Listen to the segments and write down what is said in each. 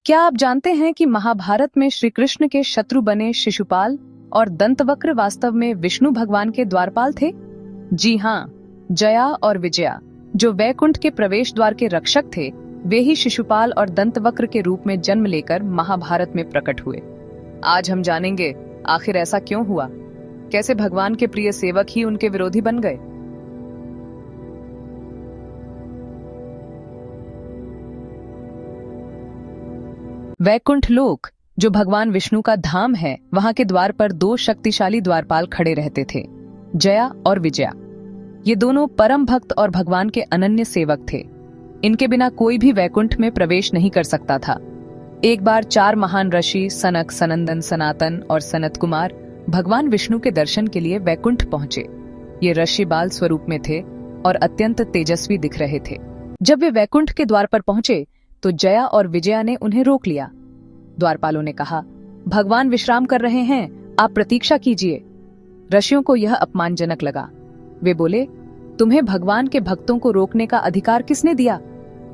क्या आप जानते हैं कि महाभारत में श्री कृष्ण के शत्रु बने शिशुपाल और दंतवक्र वास्तव में विष्णु भगवान के द्वारपाल थे? जी हाँ, जया और विजया जो वैकुंठ के प्रवेश द्वार के रक्षक थे, वे ही शिशुपाल और दंतवक्र के रूप में जन्म लेकर महाभारत में प्रकट हुए। आज हम जानेंगे आखिर ऐसा क्यों हुआ, कैसे भगवान के प्रिय सेवक ही उनके विरोधी बन गए। वैकुंठ लोक जो भगवान विष्णु का धाम है, वहां के द्वार पर दो शक्तिशाली द्वारपाल खड़े रहते थे, जया और विजया। ये दोनों परम भक्त और भगवान के अनन्य सेवक थे। इनके बिना कोई भी वैकुंठ में प्रवेश नहीं कर सकता था। एक बार 4 महान ऋषि सनक, सनंदन, सनातन और सनत कुमार भगवान विष्णु के दर्शन के लिए वैकुंठ पहुंचे। ये ऋषि बाल स्वरूप में थे और अत्यंत तेजस्वी दिख रहे थे। जब वे वैकुंठ के द्वार पर पहुंचे तो जया और विजया ने उन्हें रोक लिया। द्वारपालों ने कहा, भगवान विश्राम कर रहे हैं, आप प्रतीक्षा कीजिए। ऋषियों को यह अपमानजनक लगा। वे बोले, तुम्हें भगवान के भक्तों को रोकने का अधिकार किसने दिया?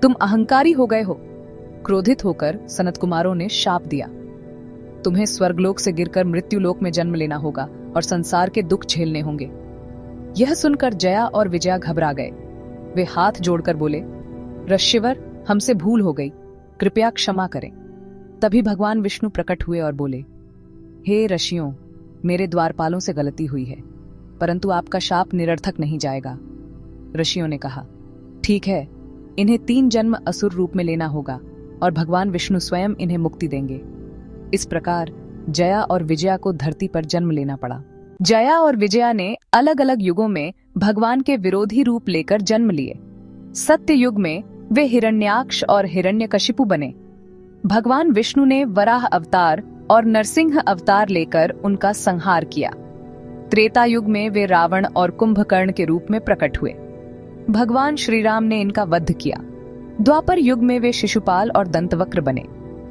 तुम अहंकारी हो गए हो। क्रोधित होकर सनत कुमारों ने शाप दिया, तुम्हें स्वर्गलोक से गिरकर मृत्युलोक में जन्म लेना होगा और संसार के दुख झेलने होंगे। यह सुनकर जया और विजया घबरा गए। वे हाथ जोड़कर बोले, ऋषिवर, हमसे भूल हो गई, कृपया क्षमा करें। तभी भगवान विष्णु प्रकट हुए और बोले, हे ऋषियों, मेरे द्वारपालों से गलती हुई है, परंतु आपका शाप निरर्थक नहीं जाएगा। ऋषियों ने कहा, ठीक है, इन्हें 3 जन्म असुर रूप में लेना होगा और भगवान विष्णु स्वयं इन्हें मुक्ति देंगे। इस प्रकार जया और विजया को धरती पर जन्म लेना पड़ा। जया और विजया ने अलग अलग युगों में भगवान के विरोधी रूप लेकर जन्म लिए। सत्य युग में वे हिरण्याक्ष और हिरण्यकशिपु बने। भगवान विष्णु ने वराह अवतार और नरसिंह अवतार लेकर उनका संहार किया। त्रेता युग में वे रावण और कुंभकर्ण के रूप में प्रकट हुए। भगवान श्री राम ने इनका वध किया। द्वापर युग में वे शिशुपाल और दंतवक्र बने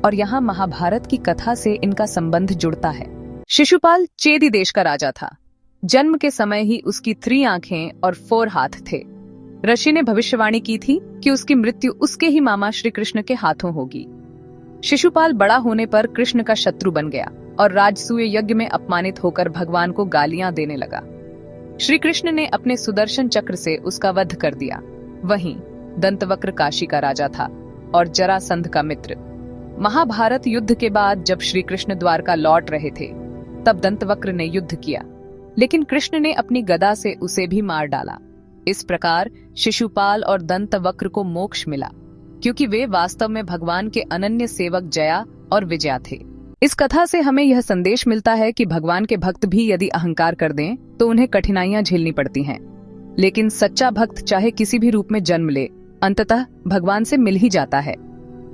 और यहाँ महाभारत की कथा से इनका संबंध जुड़ता है। शिशुपाल चेदी देश का राजा था। जन्म के समय ही उसकी 3 आंखें और 4 हाथ थे। ऋषि ने भविष्यवाणी की थी कि उसकी मृत्यु उसके ही मामा श्री कृष्ण के हाथों होगी। शिशुपाल बड़ा होने पर कृष्ण का शत्रु बन गया और राजसूय यज्ञ में अपमानित होकर भगवान को गालियां देने लगा। श्री कृष्ण ने अपने सुदर्शन चक्र से उसका वध कर दिया। वहीं दंतवक्र काशी का राजा था और जरासंध का मित्र। महाभारत युद्ध के बाद जब श्री कृष्ण द्वारका लौट रहे थे, तब दंतवक्र ने युद्ध किया, लेकिन कृष्ण ने अपनी गदा से उसे भी मार डाला। इस प्रकार शिशुपाल और दंतवक्र को मोक्ष मिला, क्योंकि वे वास्तव में भगवान के अनन्य सेवक जया और विजया थे। इस कथा से हमें यह संदेश मिलता है कि भगवान के भक्त भी यदि अहंकार कर दें तो उन्हें कठिनाइयां झेलनी पड़ती हैं, लेकिन सच्चा भक्त चाहे किसी भी रूप में जन्म ले, अंततः भगवान से मिल ही जाता है।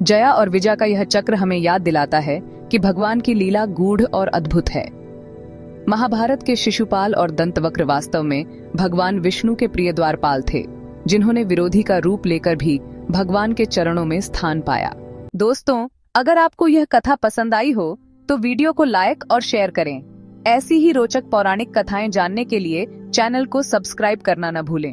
जया और विजया का यह चक्र हमें याद दिलाता है कि भगवान की लीला गूढ़ और अद्भुत है। महाभारत के शिशुपाल और दंतवक्र वास्तव में भगवान विष्णु के प्रिय द्वारपाल थे, जिन्होंने विरोधी का रूप लेकर भी भगवान के चरणों में स्थान पाया। दोस्तों, अगर आपको यह कथा पसंद आई हो तो वीडियो को लाइक और शेयर करें। ऐसी ही रोचक पौराणिक कथाएं जानने के लिए चैनल को सब्सक्राइब करना न भूलें।